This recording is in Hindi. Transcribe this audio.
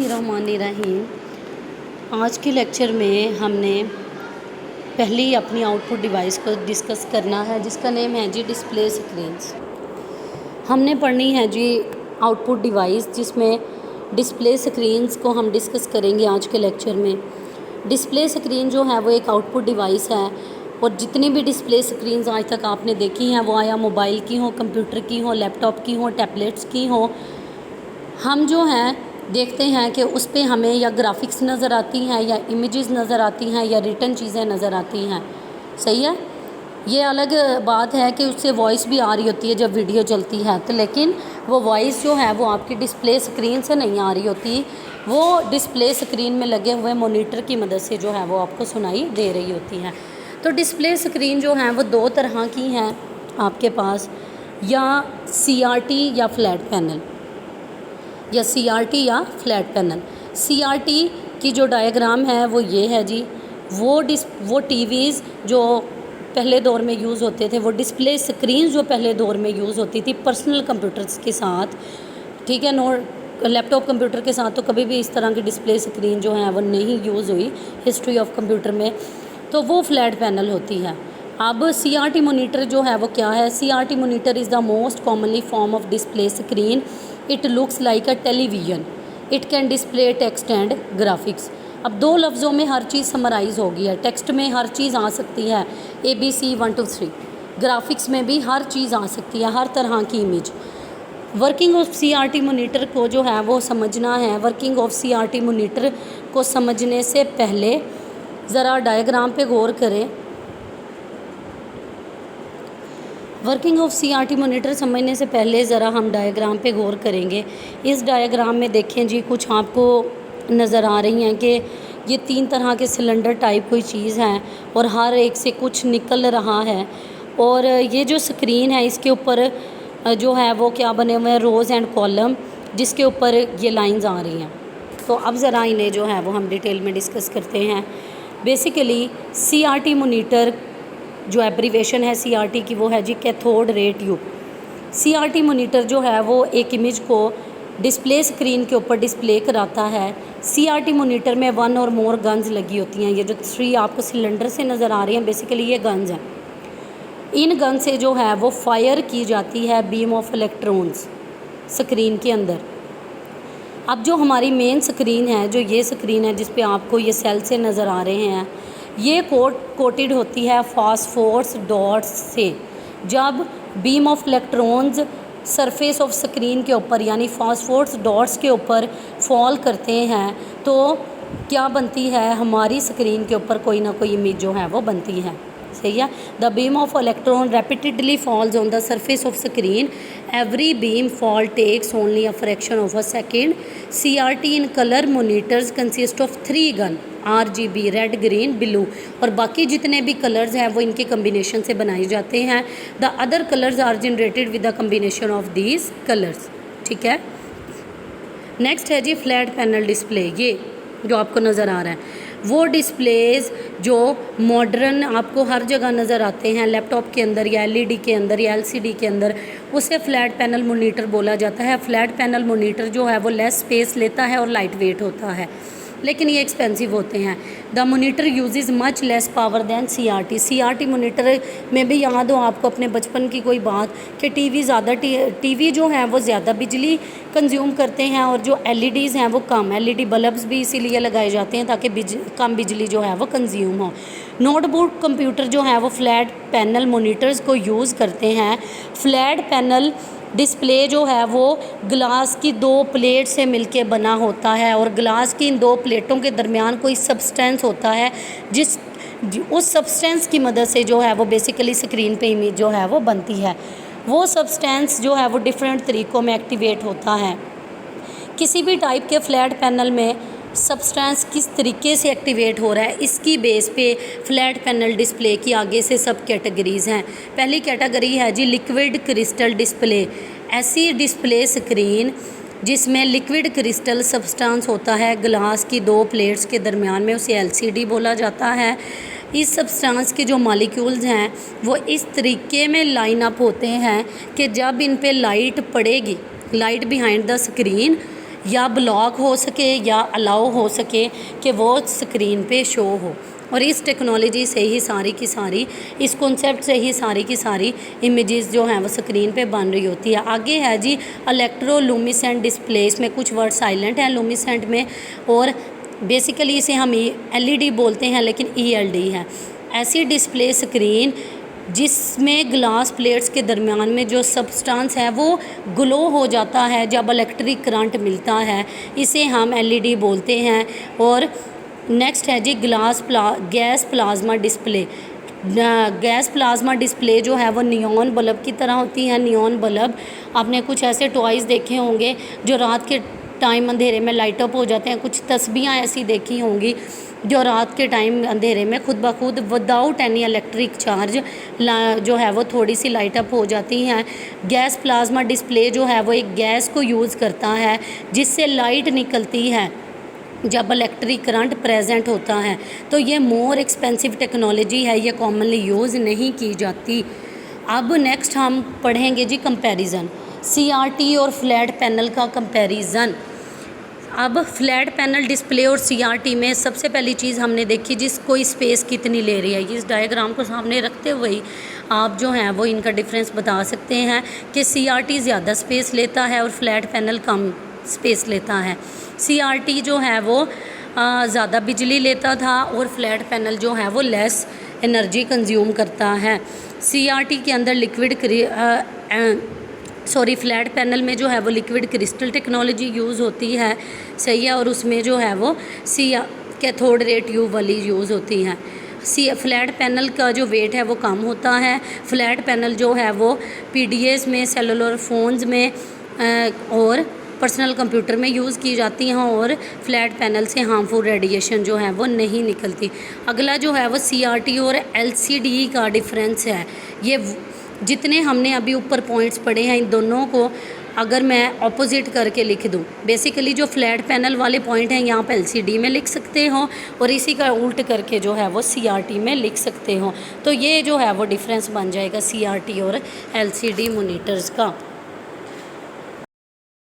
बिस्मिल्लाहिर्रहमानिर्रहीम। आज के लेक्चर में हमने पहली अपनी आउटपुट डिवाइस को डिस्कस करना है, जिसका नेम है जी डिस्प्ले स्क्रीन्स। हमने पढ़नी है जी आउटपुट डिवाइस, जिसमें डिस्प्ले स्क्रीन्स को हम डिस्कस करेंगे आज के लेक्चर में। डिस्प्ले स्क्रीन जो है वो एक आउटपुट डिवाइस है, और जितनी भी डिस्प्ले स्क्रीन्स आज तक आपने देखी हैं वो आया मोबाइल की हो, कंप्यूटर की हो, लैपटॉप की हो, टैबलेट्स की हो, हम जो हैं देखते हैं कि उस पर हमें या ग्राफिक्स नज़र आती हैं, या इमेजेस नज़र आती हैं, या रिटन चीज़ें नज़र आती हैं। सही है। ये अलग बात है कि उससे वॉइस भी आ रही होती है जब वीडियो चलती है, तो लेकिन वो वॉइस जो है वो आपकी डिस्प्ले स्क्रीन से नहीं आ रही होती, वो डिस्प्ले स्क्रीन में लगे हुए मॉनिटर की मदद से जो है वो आपको सुनाई दे रही होती है। तो डिस्प्ले स्क्रीन जो है वो दो तरह की हैं आपके पास, या CRT या फ्लैट पैनल, या CRT या फ्लैट पैनल। CRT की जो डायग्राम है वो ये है जी। वो टीवीज़ जो पहले दौर में यूज़ होते थे, वो डिस्प्ले स्क्रीन जो पहले दौर में यूज़ होती थी पर्सनल कंप्यूटर्स के साथ, ठीक है, लैपटॉप कंप्यूटर के साथ तो कभी भी इस तरह की डिस्प्ले स्क्रीन जो है वो नहीं यूज़ हुई हिस्ट्री ऑफ कंप्यूटर में, तो वो फ्लैट पैनल होती है। अब CRT मोनीटर जो है वो क्या है? CRT monitor is the most commonly form of display screen. It looks like a television. It can display text and graphics. अब दो लफ्ज़ों में हर चीज़ समराइज़ हो गई है। टेक्स्ट में हर चीज़ आ सकती है, ABC 1 2 3। ग्राफिक्स में भी हर चीज़ आ सकती है, हर तरह की image. Working of CRT monitor को जो है वो समझना है। वर्किंग ऑफ CRT मोनीटर को समझने से पहले ज़रा डायग्राम पे गौर करें। वर्किंग ऑफ CRT मोनीटर समझने से पहले ज़रा हम डायग्राम पे गौर करेंगे। इस डायग्राम में देखें जी, कुछ आपको नज़र आ रही हैं कि ये 3 तरह के सिलेंडर टाइप कोई चीज़ है, और हर एक से कुछ निकल रहा है। और ये जो स्क्रीन है इसके ऊपर जो है वो क्या बने हुए हैं, रोज़ एंड कॉलम, जिसके ऊपर ये लाइंस आ रही हैं। तो अब ज़रा इन्हें जो है वो हम डिटेल में डिस्कस करते हैं। बेसिकली CRT मोनीटर जो एब्रीवेशन है CRT की वो है जी cathode ray tube. CRT monitor जो है वो एक इमेज को डिस्प्ले स्क्रीन के ऊपर डिस्प्ले कराता है। CRT मोनीटर में 1 और मोर गन्स लगी होती हैं। ये जो 3 आपको सिलेंडर से नज़र आ रही हैं, बेसिकली ये गन्स हैं। इन गन से जो है वो फायर की जाती है बीम ऑफ इलेक्ट्रॉन्स स्क्रीन के अंदर। अब जो हमारी मेन स्क्रीन है, जो ये स्क्रीन है जिस पे आपको ये सेल से नज़र आ रहे हैं, ये कोटेड होती है फास्फोर्स डॉट्स से। जब beam of electrons surface of screen के ऊपर यानी फास्फोर्स डॉट्स के ऊपर फॉल करते हैं, तो क्या बनती है, हमारी स्क्रीन के ऊपर कोई ना कोई इमेज जो है वो बनती है। सही है। The beam of electron repeatedly falls on the surface of screen. Every beam fall takes only a fraction of a second. CRT in colour monitors consist of 3 gun, RGB red, green, blue, और बाकी जितने भी कलर्स हैं वो इनके कम्बिनेशन से बनाए जाते हैं। The other colours are generated with the combination of these colours. ठीक है। नेक्स्ट है जी फ्लैट पैनल डिस्प्ले। ये जो आपको नज़र आ रहा है वो डिस्प्लेज जो मॉडर्न आपको हर जगह नज़र आते हैं, लैपटॉप के अंदर या LED के अंदर या LCD के अंदर, उसे फ्लैट पैनल मोनीटर बोला जाता है। फ्लैट पैनल मोनीटर जो है वो लेस स्पेस लेता है और लाइट वेट होता है, लेकिन ये एक्सपेंसिव होते हैं। The monitor uses much less power than CRT monitor में भी याद हो आपको अपने बचपन की कोई बात कि टीवी जो है वो ज़्यादा बिजली कंज्यूम करते हैं, और जो LEDs हैं वो कम। LED बल्ब्स भी इसीलिए लगाए जाते हैं ताकि कम बिजली जो है वो कंज्यूम हो। नोटबुक कंप्यूटर जो है वो फ्लैट पैनल मोनीटर्स को यूज़ करते हैं। फ्लैट पैनल डिस्प्ले जो है वो ग्लास की 2 प्लेट से मिलके बना होता है, और ग्लास की इन 2 प्लेटों के दरमियान कोई सब्सटेंस होता है, उस सब्सटेंस की मदद से जो है वो बेसिकली स्क्रीन पे इमेज जो है वो बनती है। वो सब्सटेंस जो है वो डिफरेंट तरीक़ों में एक्टिवेट होता है। किसी भी टाइप के फ्लैट पैनल में सब्सटेंस किस तरीके से एक्टिवेट हो रहा है, इसकी बेस पे फ्लैट पैनल डिस्प्ले की आगे से सब कैटेगरीज़ हैं। पहली कैटेगरी है जी लिक्विड क्रिस्टल डिस्प्ले। ऐसी डिस्प्ले स्क्रीन जिसमें लिक्विड क्रिस्टल सब्सटेंस होता है ग्लास की 2 प्लेट्स के दरमियान में, उसे LCD बोला जाता है। इस सब्सटेंस के जो मॉलिक्यूल्स हैं वो इस तरीके में लाइन अप होते हैं कि जब इन पे लाइट पड़ेगी, लाइट बिहाइंड द स्क्रीन, या ब्लॉक हो सके या अलाउ हो सके कि वो स्क्रीन पे शो हो। और इस टेक्नोलॉजी से ही सारी की सारी, इस कॉन्सेप्ट से ही सारी की सारी इमेजेस जो हैं वो स्क्रीन पे बन रही होती है। आगे है जी इलेक्ट्रोलुमिसेंट डिस्प्ले। इसमें कुछ वर्ड साइलेंट हैं लुमिसेंट में, और बेसिकली इसे हम LED बोलते हैं, लेकिन ELD है। ऐसी डिस्प्ले स्क्रीन जिसमें ग्लास प्लेट्स के दरमियान में जो सब्सटेंस है वो ग्लो हो जाता है जब इलेक्ट्रिक करंट मिलता है, इसे हम LED बोलते हैं। और नेक्स्ट है जी gas plasma display. Gas plasma display जो है वो नियॉन बल्ब की तरह होती है। नियॉन बल्ब, आपने कुछ ऐसे टॉयज़ देखे होंगे जो रात के टाइम अंधेरे में लाइट अप हो जाते हैं। कुछ तस्बीहां ऐसी देखी होंगी जो रात के टाइम अंधेरे में खुद ब खुद विदाउट एनी इलेक्ट्रिक चार्ज जो है वो थोड़ी सी लाइट अप हो जाती हैं। गैस प्लाज्मा डिस्प्ले जो है वो एक गैस को यूज़ करता है जिससे लाइट निकलती है जब इलेक्ट्रिक करंट प्रेजेंट होता है। तो ये मोर एक्सपेंसिव टेक्नोलॉजी है, ये कॉमनली यूज़ नहीं की जाती। अब नेक्स्ट हम पढ़ेंगे जी कंपैरिजन, CRT और फ्लैट पैनल का कंपैरिजन। अब फ्लैट पैनल डिस्प्ले और CRT में सबसे पहली चीज़ हमने देखी जिस कोई स्पेस कितनी ले रही है। इस डायग्राम को सामने रखते हुए ही आप जो हैं वो इनका डिफरेंस बता सकते हैं कि CRT ज़्यादा स्पेस लेता है और फ्लैट पैनल कम स्पेस लेता है। CRT जो है वो ज़्यादा बिजली लेता था और फ्लैट पैनल जो है वो लेस एनर्जी कंज्यूम करता है। CRT के अंदर फ्लैट पैनल में जो है वो लिक्विड क्रिस्टल टेक्नोलॉजी यूज़ होती है, सही है, और उसमें जो है वो कैथोड रे ट्यूब वाली यूज़ होती है। फ्लैट पैनल का जो वेट है वो कम होता है। फ्लैट पैनल जो है वो PDAs में, सेलुलर फ़ोन्स में और पर्सनल कंप्यूटर में यूज़ की जाती हैं और फ्लैट पैनल से हार्मफुल रेडिएशन जो है वो नहीं निकलती। अगला जो है वो CRT और LCD का डिफरेंस है। ये जितने हमने अभी ऊपर पॉइंट्स पढ़े हैं इन दोनों को अगर मैं ऑपोजिट करके लिख दूं, बेसिकली जो फ्लैट पैनल वाले पॉइंट हैं यहाँ पे LCD में लिख सकते हो और इसी का उल्ट करके जो है वो CRT में लिख सकते हो। तो ये जो है वो डिफरेंस बन जाएगा CRT और LCD मॉनिटर्स का।